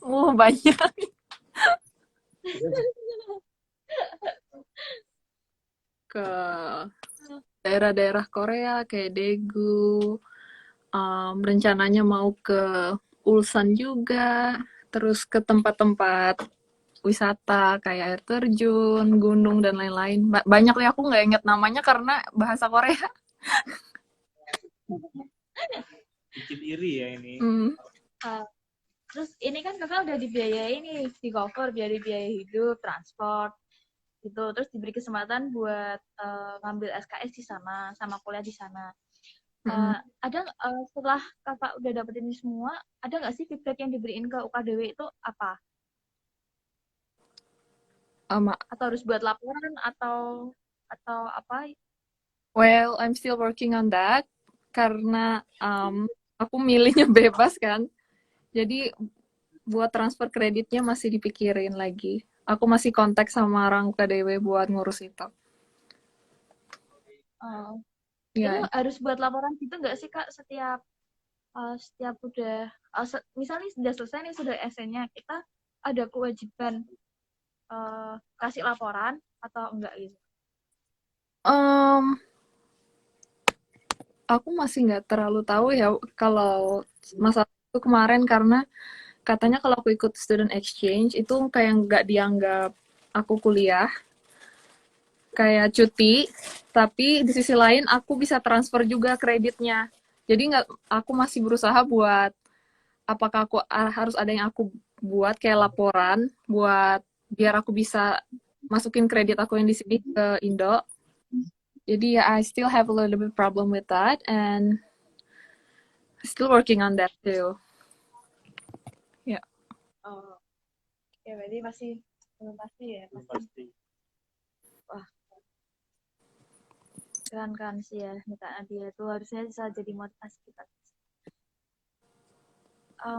Banyak. Ke daerah-daerah Korea kayak Daegu. Rencananya mau ke Ulsan juga, terus ke tempat-tempat wisata kayak air terjun, gunung, dan lain-lain. Banyak deh, aku nggak inget namanya karena bahasa Korea. Bikin iri ya ini. Hmm. Terus ini kan kakak udah dibiayai nih, di cover biaya hidup, transport, gitu. Terus diberi kesempatan buat ngambil SKS di sana, sama kuliah di sana. Ada setelah kakak udah dapetin ini semua, ada nggak sih feedback yang diberiin ke UKDW itu apa? Atau harus buat laporan atau apa? Well, I'm still working on that karena aku milihnya bebas kan. Jadi buat transfer kreditnya masih dipikirin lagi. Aku masih kontak sama orang UKDW buat ngurus itu. Itu Ya, harus buat laporan gitu nggak sih kak setiap udah misalnya sudah selesai nih sudah SN-nya kita ada kewajiban kasih laporan atau enggak gitu? um, aku masih nggak terlalu tahu ya kalau masalah itu kemarin karena katanya kalau aku ikut student exchange itu kayak nggak dianggap aku kuliah, kayak cuti, tapi di sisi lain aku bisa transfer juga kreditnya. Jadi nggak, aku masih berusaha buat apakah aku harus ada yang aku buat kayak laporan buat biar aku bisa masukin kredit aku yang di sini ke Indo. Jadi ya I still have a little bit problem with that and still working on that too. Ya. Yeah. Oh, ya berarti masih belum pasti ya. Belum pasti. Wah, keren kan sih ya Nita Nadia itu harusnya bisa jadi motivasi kita.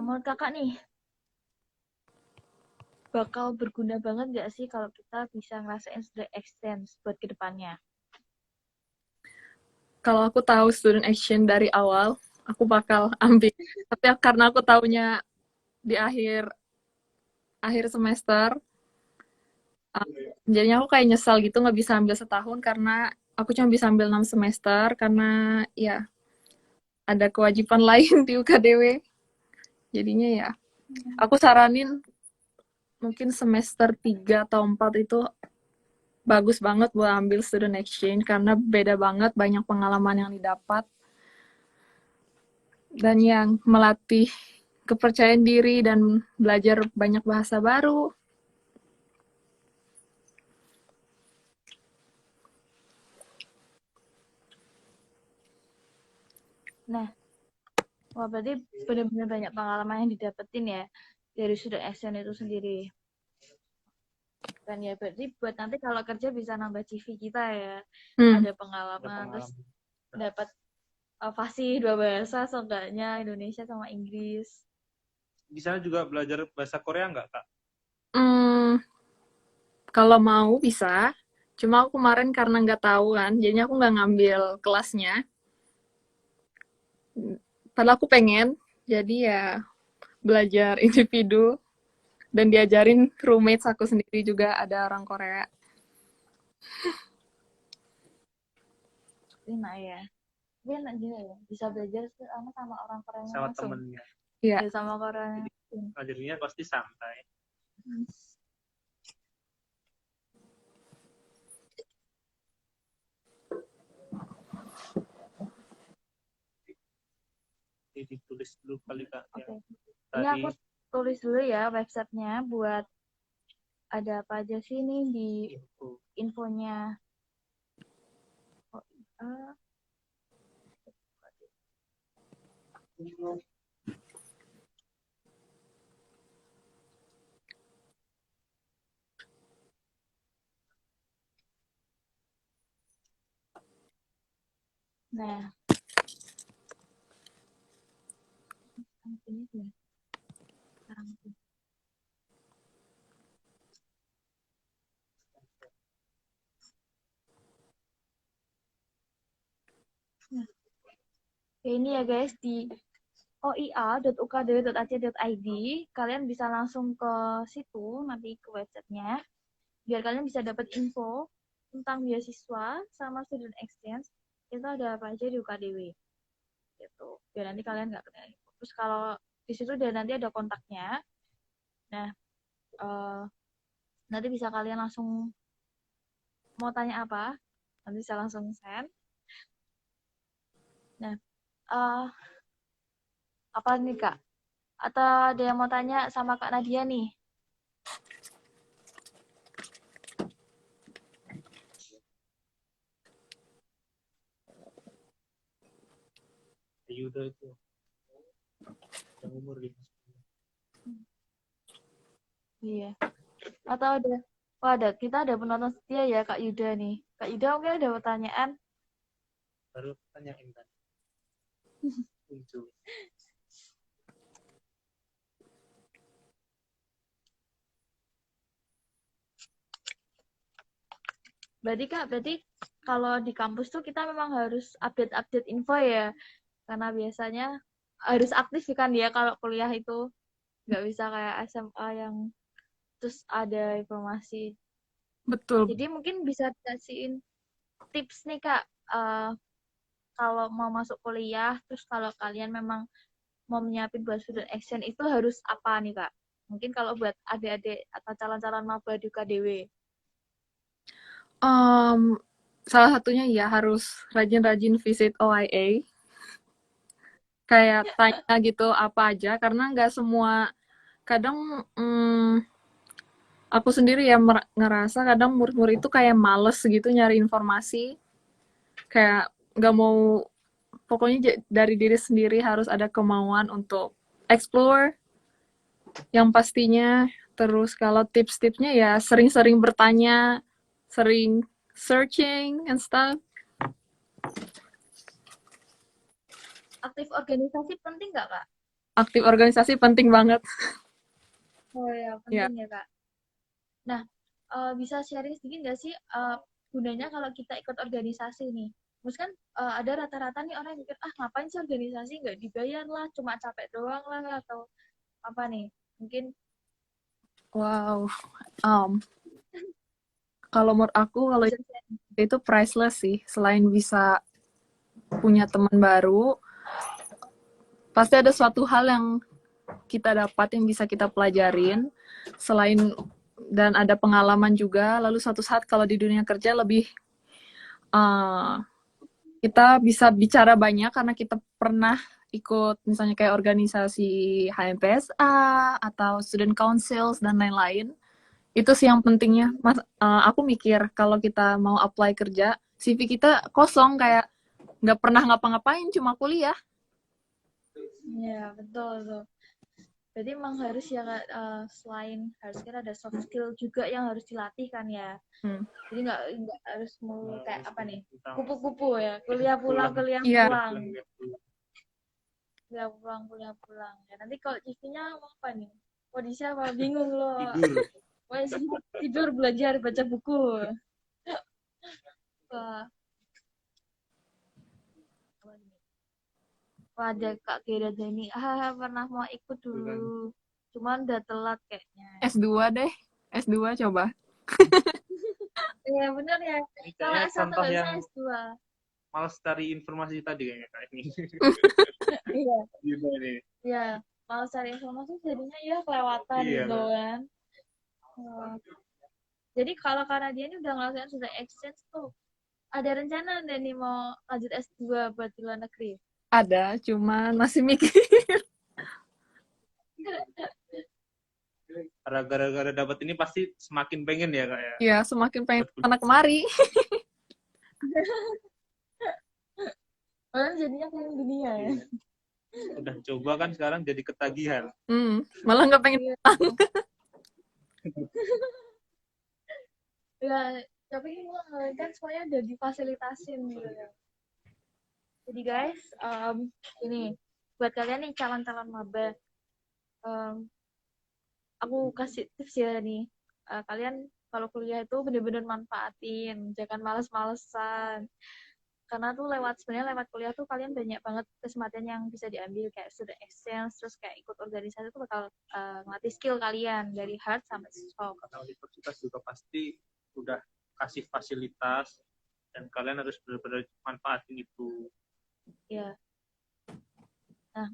Menurut kakak nih, bakal berguna banget nggak sih kalau kita bisa ngerasain student exchange buat kedepannya? Kalau aku tahu student action dari awal, aku bakal ambil. Tapi karena aku taunya di akhir semester, jadinya aku kayak nyesal gitu nggak bisa ambil setahun karena aku cuma bisa ambil 6 semester karena ya ada kewajiban lain di UKDW. Jadinya ya, aku saranin mungkin semester 3 atau 4 itu bagus banget buat ambil student exchange karena beda banget, banyak pengalaman yang didapat dan yang melatih kepercayaan diri dan belajar banyak bahasa baru. Nah, wah berarti benar-benar banyak pengalaman yang didapetin ya dari student exchange itu sendiri. Dan ya berarti buat nanti kalau kerja bisa nambah CV kita ya. Ada pengalaman, terus dapat fasih 2 bahasa seenggaknya Indonesia sama Inggris. Di sana juga belajar bahasa Korea nggak, Kak? Kalau mau bisa, cuma aku kemarin karena nggak tahu kan, jadinya aku nggak ngambil kelasnya. Padahal aku pengen, jadi ya belajar individu dan diajarin roommates aku sendiri juga ada orang Korea. Enak ya. Tapi enak juga ya, bisa belajar sama orang Korea Sama langsung. temennya. Iya. Ya, sama Korea. Ngajarnya pasti santai. Jadi tulis dulu kali Kak. Oke. Ya. Ini aku tulis dulu ya websitenya buat ada apa aja sih nih di infonya. Nah, ini sih. Nah, ini ya guys di oia.ukdw.ac.id kalian bisa langsung ke situ nanti ke websitenya biar kalian bisa dapat info tentang beasiswa sama student exchange itu ada apa aja di UKDW gitu biar nanti kalian nggak kena info. Terus kalau Di situ udah nanti ada kontaknya. Nah, nanti bisa kalian langsung mau tanya apa, nanti bisa langsung send. Nah, eh apa nih Kak? Atau ada yang mau tanya sama Kak Nadia nih? Yuda itu yang umur 5. Iya. Atau ada, oh ada, kita ada penonton setia ya Kak Yuda nih. Kak Yuda mungkin ada pertanyaan. Baru tanyain kan muncul. Berarti kalau di kampus tuh kita memang harus update-update info ya. Karena biasanya harus aktif kan ya kalau kuliah itu. Nggak bisa kayak SMA yang terus ada informasi. Betul. Jadi mungkin bisa dikasihin tips nih Kak, kalau mau masuk kuliah, terus kalau kalian memang mau menyiapin buat student exchange itu harus apa nih Kak? Mungkin kalau buat adik-adik atau calon-calon maba di UKDW. Salah satunya ya harus rajin-rajin visit OIA. Kayak tanya gitu apa aja, karena nggak semua, kadang aku sendiri ya ngerasa kadang murid-murid itu kayak males gitu nyari informasi. Kayak nggak mau, pokoknya dari diri sendiri harus ada kemauan untuk explore yang pastinya. Terus kalau tips-tipsnya ya sering-sering bertanya, sering searching and stuff. Aktif organisasi penting nggak Kak? Aktif organisasi penting banget. Oh ya, Ya. penting ya Kak. Nah, bisa sharing sedikit nggak sih gunanya kalau kita ikut organisasi nih? Terus kan ada rata-rata nih orang yang mikir, ah ngapain sih organisasi, nggak dibayar lah, cuma capek doang lah, atau apa nih? Mungkin Wow. Kalau menurut aku, kalau bisa sharing. itu priceless sih. Selain bisa punya teman baru, pasti ada suatu hal yang kita dapat yang bisa kita pelajarin. Selain, dan ada pengalaman juga. Lalu suatu saat kalau di dunia kerja lebih uh, kita bisa bicara banyak karena kita pernah ikut misalnya kayak organisasi HMPSA atau student councils dan lain-lain. Itu sih yang pentingnya. Aku mikir kalau kita mau apply kerja, CV kita kosong, kayak nggak pernah ngapa-ngapain, cuma kuliah. Ya, betul tuh. Berarti emang harus ya Kak, selain harus kira ada soft skill juga yang harus dilatih kan ya. Jadi nggak harus mau kayak apa nih, kupu-kupu ya, kuliah pulang, kuliah Iya. pulang, kuliah pulang. Ya nanti kalau CV-nya mau apa nih? Kondisi apa? Bingung loh. Tidur. Wes tidur belajar baca buku. Wah, wah ada Kak Kira ini. Pernah mau ikut dulu. Cuman udah telat kayaknya. S2 deh. S2 coba. Iya bener ya. Ini Kalau kayaknya S1 contoh nggak bisa yang S2. males cari informasi tadi kayaknya Kak ini. Iya. Yuda ini. Iya. Mau cari informasi jadinya ya kelewatan Iya, gitu kan. Jadi kalau karena dia ini udah ngelakuin sudah exchange tuh, ada rencana nggak nih mau lanjut S2 buat di luar negeri? Ada, cuman masih mikir. Gara-gara dapat ini pasti semakin pengen ya Kak ya. Ya, semakin pengen sana kemari. Orang jadinya keliling dunia ya. Udah coba kan sekarang jadi ketagihan. Malah nggak pengen. Iya. Ya, tapi kan semuanya udah difasilitasin gitu ya. Jadi guys, ini buat kalian nih calon-calon maba, aku kasih tips ya nih. Kalian kalau kuliah itu bener-bener manfaatin, jangan males-malesan. Karena tuh sebenarnya lewat kuliah tuh kalian banyak banget kesempatan yang bisa diambil, kayak student exchange, terus kayak ikut organisasi tuh bakal ngelatih skill kalian dari hard sampai soft. Karena universitas juga pasti udah kasih fasilitas dan kalian harus benar-benar manfaatin itu. Ya. Nah,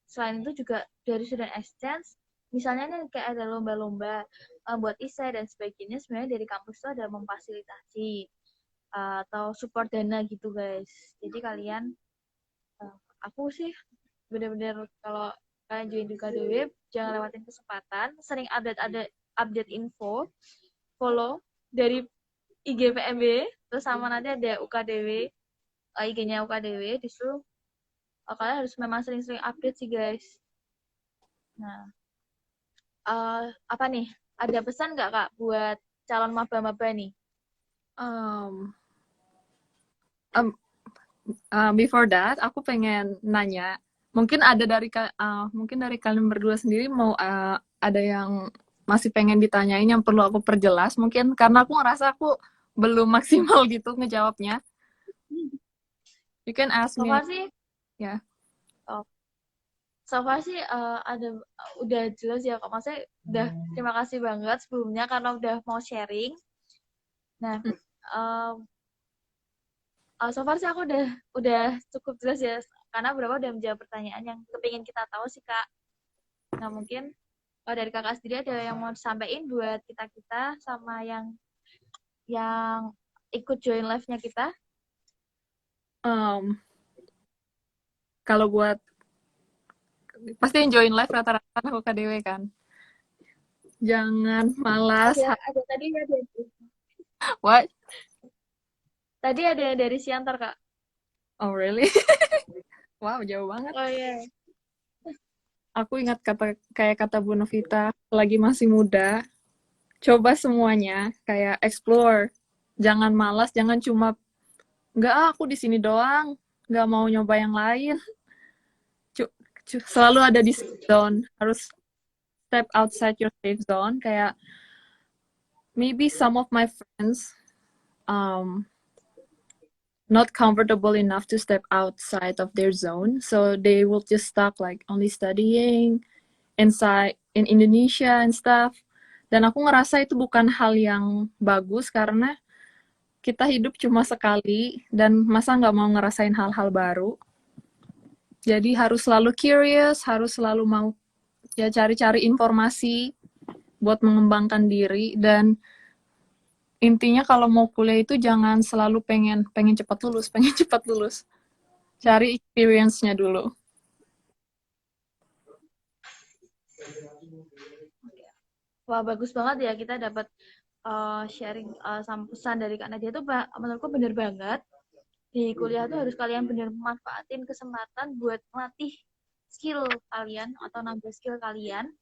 selain itu juga dari student exchange, misalnya nih kayak ada lomba-lomba buat isai dan sebagainya, sebenarnya dari kampus itu ada memfasilitasi atau support dana gitu guys. Jadi kalian, aku sih bener-bener kalau kalian join di UKDW jangan lewatin kesempatan, sering update info, follow dari IG PMB, terus sama nanti ada UKDW, IG-nya UKDW, disitu kalian harus memang sering-sering update sih guys. Nah, apa nih? Ada pesan nggak Kak buat calon maba-maba nih? Um, um, Before that, aku pengen nanya, mungkin mungkin dari kalian berdua sendiri mau ada yang masih pengen ditanyain yang perlu aku perjelas, mungkin karena aku ngerasa aku belum maksimal gitu ngejawabnya. You can ask So me, far sih, ya. oh, so far sih udah jelas ya Kak. Maksudnya udah terima kasih banget sebelumnya karena udah mau sharing. Nah, so far sih aku udah cukup jelas ya, karena beberapa udah menjawab pertanyaan yang kepingin kita tahu sih Kak. Nah mungkin dari kakak sendiri ada yang mau disampaikan buat kita sama yang ikut join live-nya kita? Kalau buat pasti yang join live rata-rata aku KDW kan. Jangan malas. Ada tadi ada. What? Tadi ada dari Siantar Kak. Oh really? Wow, jauh banget. Oh iya. Aku ingat kayak kata Bu Novita, lagi masih muda, coba semuanya, kayak explore. Jangan malas, jangan cuma aku di sini doang, nggak mau nyoba yang lain. Selalu ada di safe zone, harus step outside your safe zone. Kayak maybe some of my friends not comfortable enough to step outside of their zone, so they will just stuck like only studying inside in Indonesia and stuff. Dan aku ngerasa itu bukan hal yang bagus karena kita hidup cuma sekali dan masa nggak mau ngerasain hal-hal baru. Jadi harus selalu curious, harus selalu mau ya cari-cari informasi buat mengembangkan diri. Dan intinya kalau mau kuliah itu jangan selalu pengen cepat lulus. Cari experience-nya dulu. Wah bagus banget ya kita dapat sharing sama pesan dari Kak Nadia itu menurutku bener banget. Di kuliah tuh harus kalian bener manfaatin kesempatan buat melatih skill kalian atau nambah skill kalian.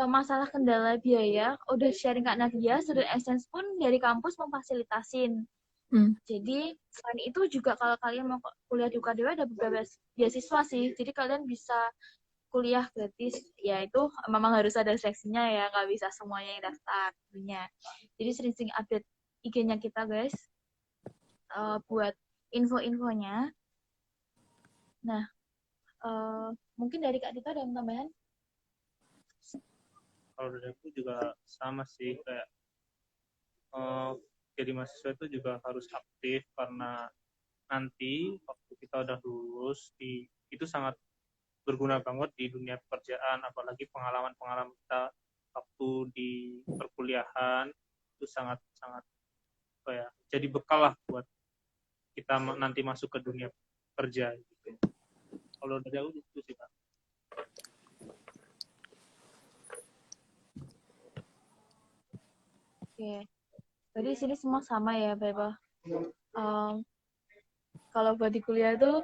Masalah kendala biaya udah sharing Kak Nadia, student exchange pun dari kampus memfasilitasin. Jadi selain itu juga kalau kalian mau kuliah di UKDW ada beberapa beasiswa sih, jadi kalian bisa kuliah gratis. Ya itu memang harus ada seleksinya ya, nggak bisa semuanya yang daftar punya. Jadi sering-sering update IG-nya kita guys, buat info-infonya. Nah, mungkin dari Kak Dita ada yang tambahan? Kalau dari aku juga sama sih, kayak jadi mahasiswa itu juga harus aktif karena nanti waktu kita udah lulus itu sangat berguna banget di dunia pekerjaan, apalagi pengalaman kita waktu di perkuliahan itu sangat jadi bekal lah buat kita nanti masuk ke dunia kerja gitu. Kalau dari aku itu sih Pak. Oke. Jadi sini semua sama ya, Beba. Kalau buat di kuliah tuh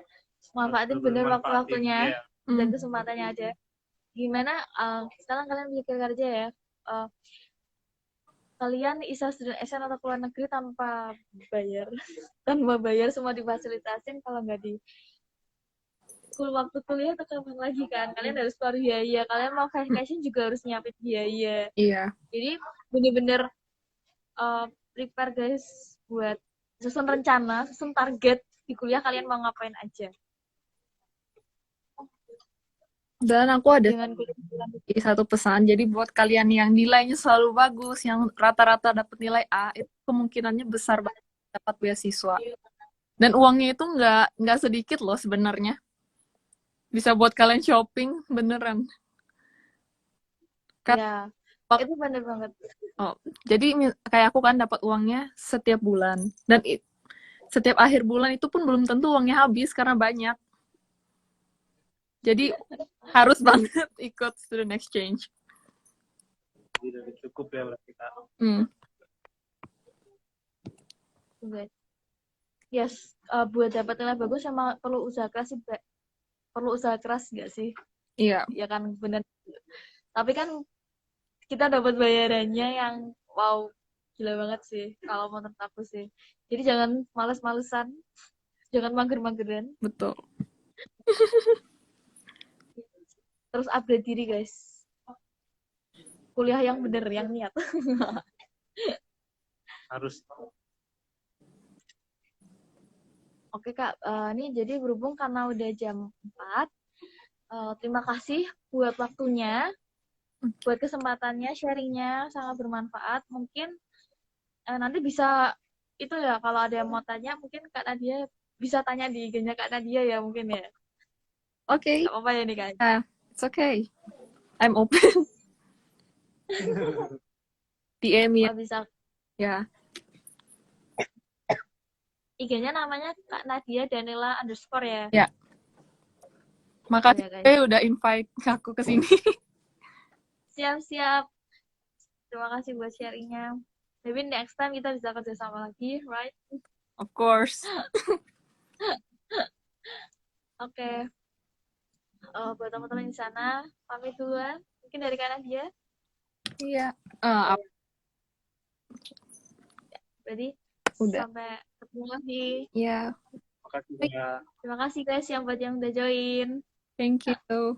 manfaatin bener waktu-waktunya dan kesempatannya aja. Gimana sekarang kalian mikir kerja ya? Kalian bisa student SN atau keluar negeri tanpa bayar semua difasilitasin. Kalau nggak di waktu kuliah atau kapan lagi kan kalian harus keluar biaya, kalian mau vacation juga harus nyiapin biaya. Iya. Jadi bener-bener prepare guys buat susun rencana, susun target di kuliah kalian mau ngapain aja. Dan aku ada satu pesan, jadi buat kalian yang nilainya selalu bagus, yang rata-rata dapat nilai A, itu kemungkinannya besar banget dapat beasiswa. Dan uangnya itu nggak sedikit loh sebenarnya. Bisa buat kalian shopping beneran. Kan, Ya, itu bener banget. jadi kayak aku kan dapat uangnya setiap bulan dan setiap akhir bulan itu pun belum tentu uangnya habis karena banyak. Jadi harus banget ikut student exchange. Jadi udah cukup ya berarti Kak. Good. Yes, buat dapat nilai bagus sama perlu usaha keras sih, Mbak. Perlu usaha keras nggak sih? Iya, Ya kan, bener. Tapi kan kita dapat bayarannya yang wow, gila banget sih kalau menurut aku sih. Jadi jangan males-malesan, jangan mager-mageran. betul. Terus upgrade diri, guys. Kuliah yang bener, yang niat. Harus. Oke, Kak. Ini jadi berhubung karena udah jam 4. Terima kasih buat waktunya, buat kesempatannya, sharingnya sangat bermanfaat. Mungkin nanti bisa itu ya, kalau ada yang mau tanya, mungkin Kak Nadia bisa tanya di IG-nya Kak Nadia ya mungkin ya. Oke, Gak apa-apa ya nih Kak. it's okay. I'm open. DM ya. Bisa. Ya. IG-nya namanya Kak Nadia Danila _ ya. Ya. Makasih Ya, guys. udah invite aku ke sini. Siap-siap. Terima kasih buat sharingnya. Maybe next time kita bisa kerja sama lagi, right? Of course. Oke. Buat teman-teman di sana, pamit duluan. Mungkin dari Kak Nadia. Iya. Berarti Udah. sampai ketemu lagi. Iya. Makasih Kak. Terima kasih guys yang buat yang udah join. Thank you.